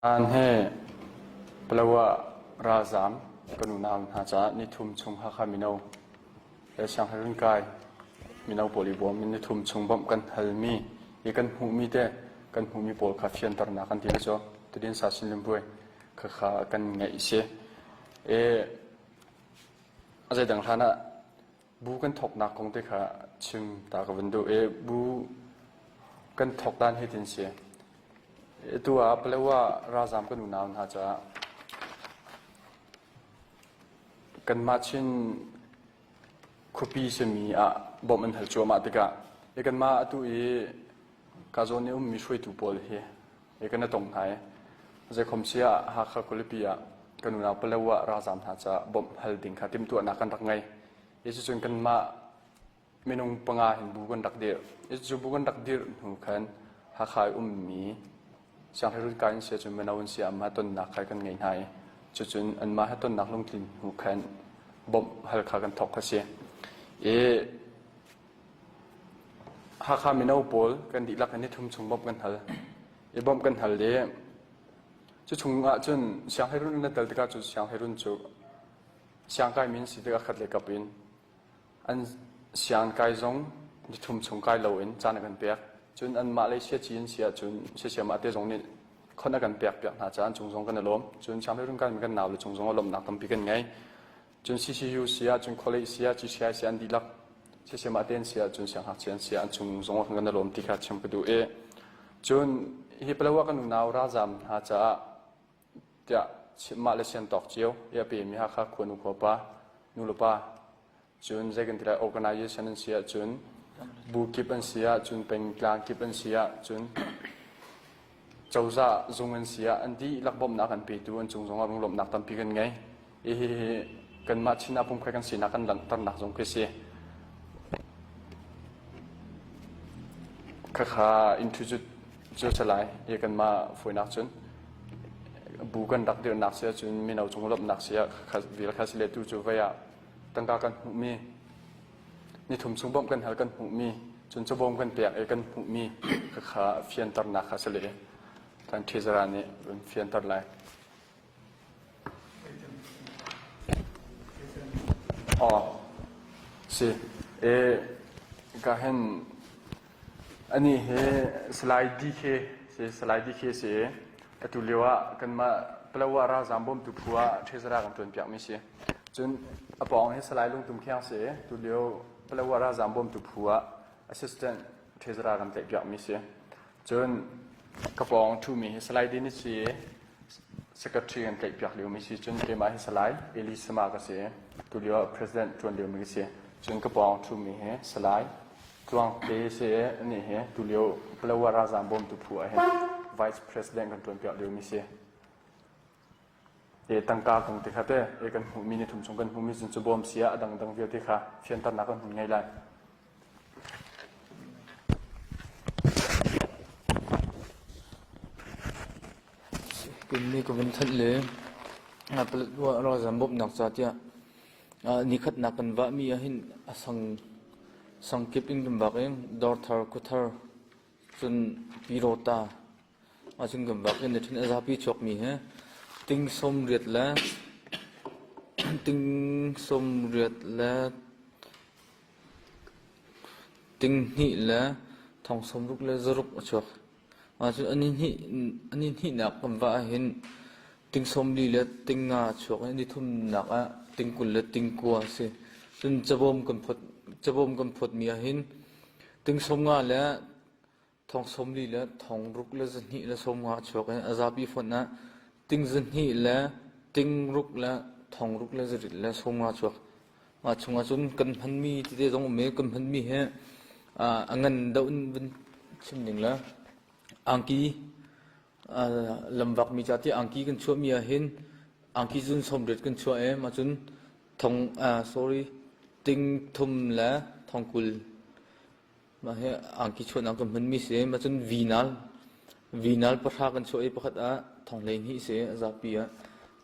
อันให้แปลว่ารalzamก็นูนามหาจานิทุมชงฮักมิโนและช่างให้ร่างกายมิโนโพลิบอมนิทุมชงบ่มกันฮัลมีอีกันหูมีเตกันหูมีโพลคาเฟียนตระนักันที่ละจ้อตุดินสาสินลิมบุยข้ากันไงเสียอะไรดังท่านะบูกันถกนักคงที่ข้าชิมตากวันดูบูกันถกด้านให้ดินเสียตัวแปลว่ารalzamก็นูนามหาจากันมาชินคุปีเสมีบ่มันหัลจัวมาติกะกันมาตัวกาโซนี่มีช่วยตัวบอลเฮกันน่ะตรงไหนจะคมเสียHakhaคุลิปีกันนูนามแปลว่าralzamหาจาบ่หัลดิ่งขาติมตัวนักกันรักไงจนกันมาไม่นงปังอาหินบุกันรักเดียวจนบุกันรักเดียวหูขันHakhaมีช่างให้รู้การเสียจนมันเอาเสียมาต้นนักใครกันไงไงจนอันมาให้ต้นนักลงทิ้งหูแขนบ่มหัลขากันถกเขาเสียHakhaมินเอาโพลกันดิลักกันนี่ทุ่มชงบ่มกันหัลบ่มกันหัลเดจุชงจนช่างให้รู้นั่นแต่ละจุดช่างให้รู้จุช่างกายมินสิเด็กขัดเล็กกับอินอันช่างกายจงนี่ทุ่มชงกายเหลาอินจานกันเปียกจนอันมาเลเซียจีนเสียจนเสียมาเตะตรงนี้คนนั้นกันเปียกหาจานจงกันล้มจนชาวเรื่องการมีกันหนาวหรือจงล้มหนักตั้งปีกันไงจนCCUเสียจนคอลเลจเสียจีเสียอันดีลักเสียมาเตะเสียจนเสียหักเสียจงกันล้มที่ขาดชิมไปดูจนฮิปเลว่ากันหนาวralzamหาจาจะมาเลเซียตอกเจียวเปียมีHakhaควรนุขปะนุลปะจนใจกันที่ไรorganizationเสียจนบูกิบันเสียจนเป็นกลางกิบันเสียจนเจ้าจ่าจงเงินเสียอันที่ลักบ่มนักกันปีตัวอันจงลงหลบนักตั้มปีกันไงกันมาชินาพุ่มใครกันเสียนักกันหลังตั้งนักจงเกษีข้าอินทุจุดเจอสลายกันมาฝอยนักจนบูกันดักเดือดนักเสียจนมีเอาจงหลบนักเสียวิลคาสิเลตุจูไว้ตั้งกันมีนี่ทุ่มชงบ่มกันหัลกันหูมีจนจะบ่มกันเปียกกันหูมีข้าเฟียนตระนักข้าเสลทางเทศรานี่เป็นเฟียนตระไลสิก็เห็นอันนี้สไลด์ดีเคสไลด์ดีเคสิตุเลียวกันมาแปลว่าralzamบ่มตุพัวเทศรากันตัวเปียกไม่เสียจนปองสไลด์ลงตุ่มแข้งเสียตุเลียวแปลว่าralzamบ่มตุพัว assistant เทศรากันเปียกไม่เสียจนกระปองทูมีสไลด์นี่สิ secretary กันเปียกเลียวไม่เสียจนเกมาสไลด์เอลิสมาก็เสียตุเลียว president จนเลียวไม่เสียจนกระปองทูมีสไลด์จวงเปเสียนี่ตุเลียวแปลว่า ralzamบ่มตุพัวvice president กันตัวเปียกเลียวไม่เสียตั้งกาคงติดขัดกันหูมีในถุงชงกันหูมีจนจะบ่มเสียดังเดียวที่ขาเฟียนตันนักกันหูไงล่ะคุณนี่ก็เป็นทัดเลยปลดว่าralzamบ่มนักจัดเนี่ยนี่ขัดนักกันว่ามีหินสังเก็บอินกันบักเองดอร์ทาร์คุทาร์จนปีโรตาจนกันบักเองเนี่ยถึงอาซาปีชกมีติงสมเรียดแล้วติงสมเรียดแล้วติงนี่แล้วทองสมรุกแล้วจรุกชกจนอันนี้นักกันว่าเห็นติงสมลีแล้วติงงาชกอันนี้ทุ่มนักติงกุลแล้วติงกัวสิจนจะบ่มกันพดมีเห็นติงสมงาแล้วทองสมลีแล้วทองรุกแล้วจะนี่แล้วสมงาชกอาซาปีฝนนะติงจะนี่แล้วติงรุกแล้วทองรุกแล้วจะริดแล้วสมงาชกชงจนกันพันมีที่ได้ตรงเมกันพันมีเงินดาวน์ชิมหนึ่งแล้วอังกีลำบากมีจัดที่อังกีกันช่วยมีเห็นอังกีจนสมเด็จกันช่วยมาจนทองsorry ติงทุ่มแล้วทองกุลมาให้อังกีช่วยนักกันพันมีเสียมาจนวีนัลประทากันช่วยประคัดทองเลนฮีเสียซาปี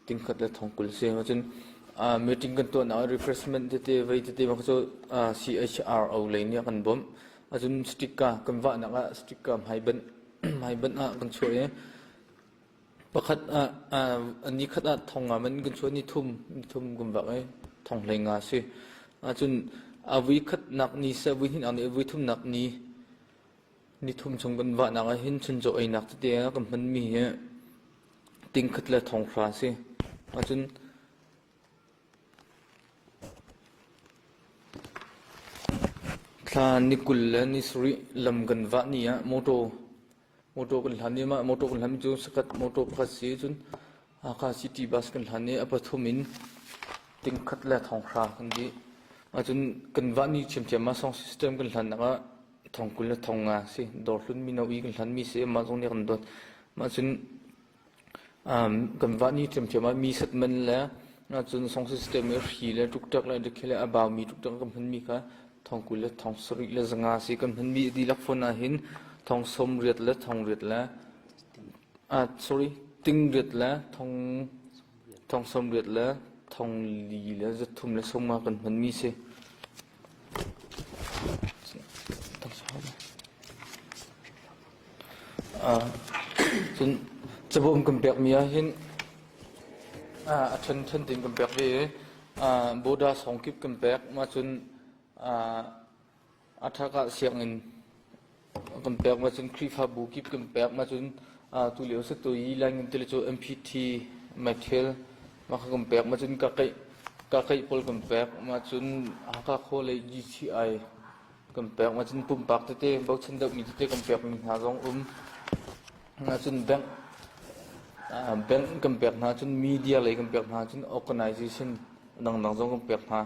ติงขัดและทองกุลเสียมาจนmeetingกันตัวน่ะ refreshment เตะไว้เตะมาก็จะ CHR เอาเลยเนี่ยกันบ่มจนสติ๊กเกอร์กันว่านักสติ๊กเกอร์ให้บันกันช่วย ประคัดอันนี้คัดทองมันกันชวนนิทุ่มกุมบักไอ้ทองเลยงาสิจนวิคัดหนักนี้เสียวิหินอันนี้วิทุ่มหนักนี้นิทุ่มชงกันว่าหนักหินชนโจไอ้หนักที่เดียวกันมันมีติงคัดและทองฟราสิจนถ้านิกุลและนิสริลำกันว่านี่โมโตกันทันนี่มาโมโตกันทันจุนสกัดโมโตพัสซีจุนอาคาซิตี้บัสกันทันนี่อปัทุมินติงคัดและทองครากันดีจุนกันว่านี่เชื่อมมาสองซิสเต็มกันทันนะทองกุลและทองงาสิดอลลุนมีนาวีกันทันมีเสียมาตรงนี้กันโดนมาจุนกันว่านี่เชื่อมมามีสัตมันแล้วจุนสองซิสเต็มฮีและทุกตักและเด็กและอบาวมีทุกตักกันพันมีค่ะทองกุลและทองสริและสังอาสิกันพันมีดีลักฟนาหินทองสมเรียดและทองเรียดและsorry ติงเรียดและทองสมเรียดและทองลีและจะทุ่มและส่งมากันมันมีสิจนจะบ่มกันแบบมีเห็นฉันติงกันแบบนี้โบดาสองคลิปกันแบบมาจนอัฐกะเสียงเงินกันแบบมาจนคลิปฮับบุกิบกันแบบมาจนตุเลียวสักตัวยีแรงเงินตุเลียว MPT มาเทลมากันแบบมาจนกะไก่พอลกันแบบมาจนฮักโคเลย GTI กันแบบมาจนปุ่มปากเต้ๆบอกฉันเด็กมีเต้กันแบบมีหาสองมาจนแบงกันแบบมาจนมีเดียเลยกันแบบมาจน organization ดังๆสองกันแบบมา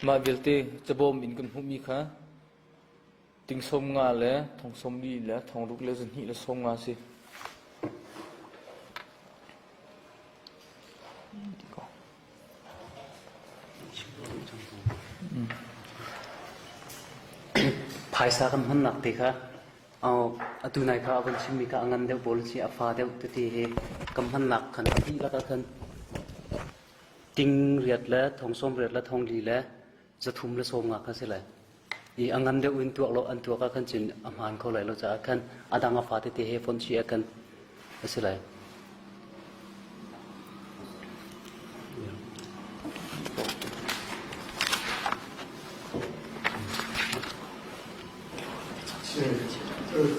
มาเวลเต้จะบ่มอินกันหุมีค่ะติงสมงาแล้วทองสมดีแล้วทองลุกแล้วจนหิแล้วสมงาสิภายสากันมันหนักตีค่ะเอาตุนายค่ะวันชิมีค่ะงันเดียวบอลชีอาฟ้าเดียวตัวที่กำมันหนักขันที่แล้วก็ขันติงเรียดแล้วทองส้มเรียดแล้วทองดีแล้วจะทุ่มแล้วสมงาค่ะสิเลยอีอังงันเดียวอินตัวเราอันตัวก็ขันจินอามันเขาเลยเราจะขันอาดังอาฟ้าที่ฟอนชีกันสิเลย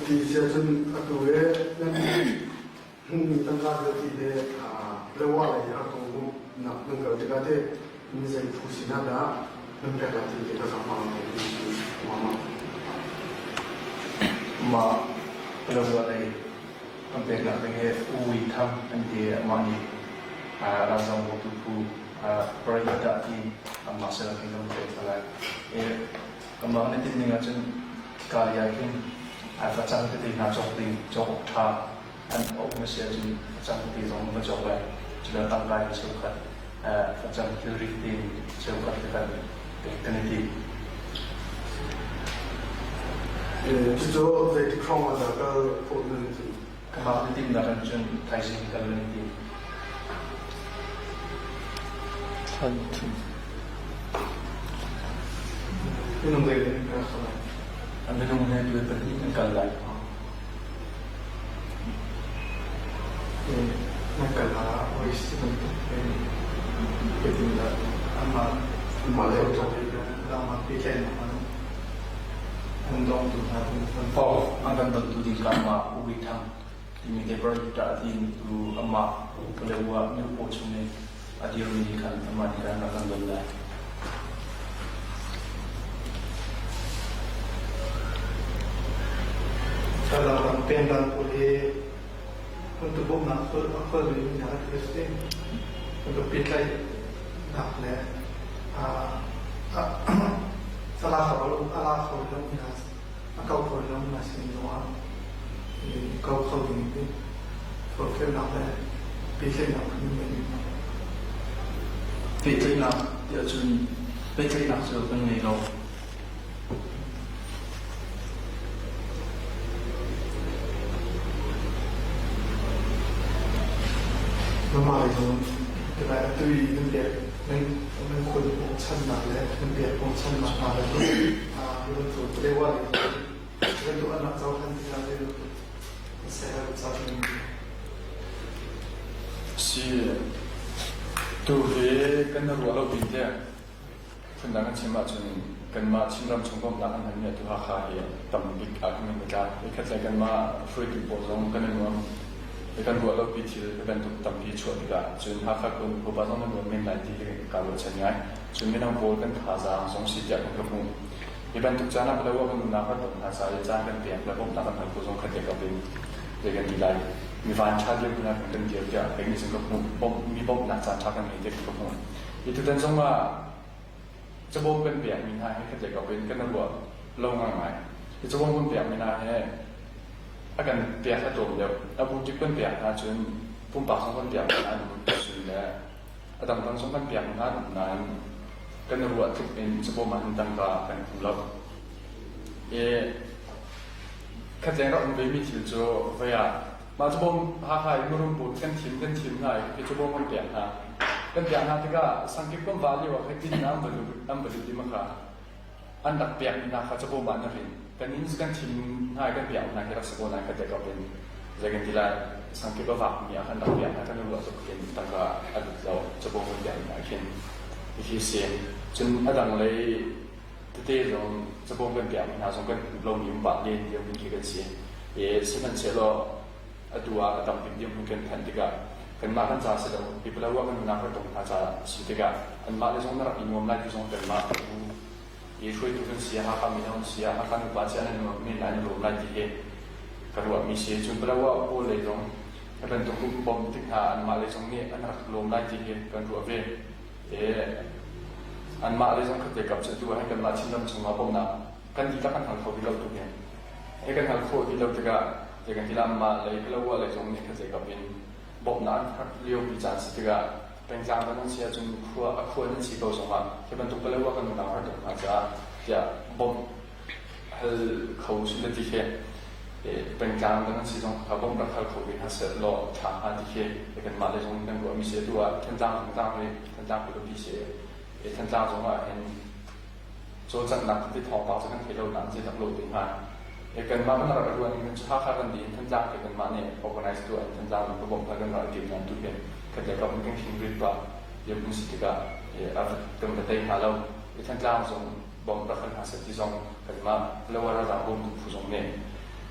ที่เชื่อจนตัวเองนั่นมีตั้งแต่ที่เด็กเรียกว่าอะไรอย่างตรงนู้นนับนึงก็จะก็ได้มีใจผู้สินาดานึกแต่ละที่เด็กก็สามารถมาเรียกว่าอะไรมันเป็นหลักเป็นอุยทำอันเดียมันนี่เราจะมองดูผู้บริษัทที่มาเสนอให้เราเป็นอะไรกำลังในที่นี้ก็จะการยาขึ้นอาจารย์ที่น่าจบดีจบท่าอันออกมาเสียจนอาจารย์ที่ตรงมาจบเลยจะเริ่มตั้งใจมาสู้กันอาจารย์ที่รีบดีสู้กันที่กันเป็นที่ที่จะเวทีครองมาจากก็พูดเรื่องที่กำลังในที่นั้นจนไทยสิ่งกันเลยที่ทันทีไม่ต้องเลยนะครับอันนี้ต้องให้ด้วยเป็นที่กันเลยนั่นกันละวิสิตมันเป็นที่ละมาเลยจบเลยเรามาพิจารณาคุณต้องดูนะคุณพออันนั้นต้องดูดีกันมาอุบิทำที่มีเด็กบริษัทที่ดูอามาก็เลยว่ามีโปรชุมเนี่ยอดีตมีกันอามาที่กันนักการเมืองได้kalau pendant boleh untuk bawmhnak apa lebih nak teruskan untuk pilih nak le salah kalau nas kalau nas ini doang kalau ini kalau nak le pilih nak ini pilih nak dia cuma pilih nak so kan ni lo normal itu kita itu iniมันควรปกชั้นหนักและมันเปลี่ยนปกชั้นหนักมาแล้วก็เรื่องตัวเรียกว่าเรื่องตัวอันหนักเจ้าทันทีอะไรเรื่อง si tu he kan na rualo bin te kun na kan chima chun kan ma chimram chungom na kan ne tu Hakha he tam big argument ka ikhat la kan ma free to pozong kan no kan rualo bi thil kan tu tam bi chho ga chun Hakha kun ko ba zong no men lai ti ka lo chanyai chun min ang bol kan khaza song si ja kan mu iban tu chana bla wa kan na ka tu na sa cha kan pe la bom na kan ko zong khat ka bin de kan di laiมีฟันชาติเยอะนะเป็นเดียวจะเป็นสิ่งกับผมมีบ่มหนักจานชาติกันเด็กกับผมอีกทุกท่านทรงว่าจะบ่มเป็นเปียกมีนายให้เข้าใจกับเป็นกันนั่นว่าลงง่ายๆจะบ่มเป็นเปียกมีนายให้อาการเปียกถ้าจมเดียวอาบุญจิตเป็นเปียกนะจนปุ่มปากของคนเปียกนั้นมันสุดแล้วอาดัมทั้งสองคนเปียกนั้นนั้นกันนั่นว่าทุกเป็นจะบ่มมันตั้งตาเป็นของเราเข้าใจเราไม่มีที่จะพยายามมาจะบ่มHakhaมุรุมบุญกันทีมไหนที่จะบ่มมันเปลี่ยนนะกันเปลี่ยนนะที่ก็สังเกตก็วาลีว่าให้ที่น้ำบริสุทธิ์มั้งค่ะอันดับเปลี่ยนนะเขาจะบ่มมันนั่นเองกันนี้กันทีมไหนกันเปลี่ยนนะที่เราสมบูรณ์นะก็จะก็เป็นจะกันที่ไรสังเกตก็ว่ามีอันดับเปลี่ยนนะกันรู้ว่าจะเป็นตั้งแต่อันเราจะบ่มมันเปลี่ยนนะเช่นที่เสียจนอันดับเลยที่เราจะบ่มกันเปลี่ยนนะสมกันลงยุ่งบาดเย็นเดียวเป็นที่กันเสียสิ่งนั้นเสียเราadua adam pindim mungkin handiga kan ma kan sa sa people wa kan na ko ha sa sitiga an ma le jong na in mom la ki jong kan ma ye shoi tu kan sia ha ka mi na sia ha ka ni ba cha na no mi la ni lo la ji he kan wa mi sia chung pala wa po le jong kan tu ku bom tik ha an ma le jong ni an rak lo la ji he kan ru ve an ma le jong ka te kap cha tu ha kan ma chin dam chung ma bom na kan di ta kan hal kho bi lo tu he e kan hal kho bi lo tu gaจะกันที่ลำมาเลยก็ว่าเลยตรงนี้ก็จะกับเป็นบ่มน้ำเลี้ยวปีจานสิทธิ์ก็เป็นการนั้นเสียจนครัวนั้นสีเก่าสมบัติที่บรรทุกไปเลยว่ากันน้ำมันอาจจะบ่มให้เขาสุดที่เขตเป็นการนั้นสีตรงเขาบ่มรักเขาเป็นฮัสเซอร์หล่อทางฮันที่เขตแต่กันมาเลยตรงนั้นก็มีเสียตัวท่านจ้างเลยท่านจ้างเป็นพิเศษท่านจ้างตรงว่าเห็นโจจัดหนักที่ท้องเปล่าจะกันเขตเราหนักที่ทั้งโลกถึงมาkan ma kan ra ruan in cha kha kan din than jang kan ma ne organize to than jang ko bom kan ra tim nan tu ben ka de ka kan king rit ba ye mu si ka a kan ka tai ha lo than jang song bom ra kan ha sa ti song kan ma lo wa ra bom tu fu song ne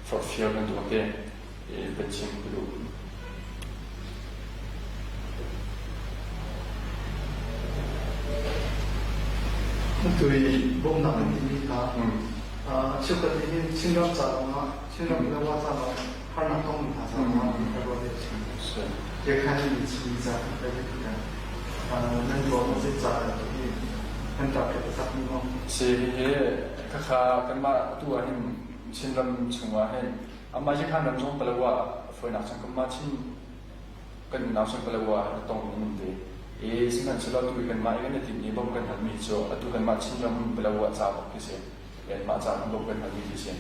for fear kan tu ke ben chim ku tu bom na ni ka 최근에 친감자나 친감자와 자나 하나 동 다자나 그거是也看你亲家那个能够我是家的很大的啥地方是Hakha kan ma tu ahin chinram chungwa hen amma ji khan ram jong palawa foi na chang ma chin kan na chang palawa tong ni de sinan chalo tu kan ma kan ti ni bom kan mi cho atu kan ma chinram palawa cha ba kise kan ma cha bom kan mi kise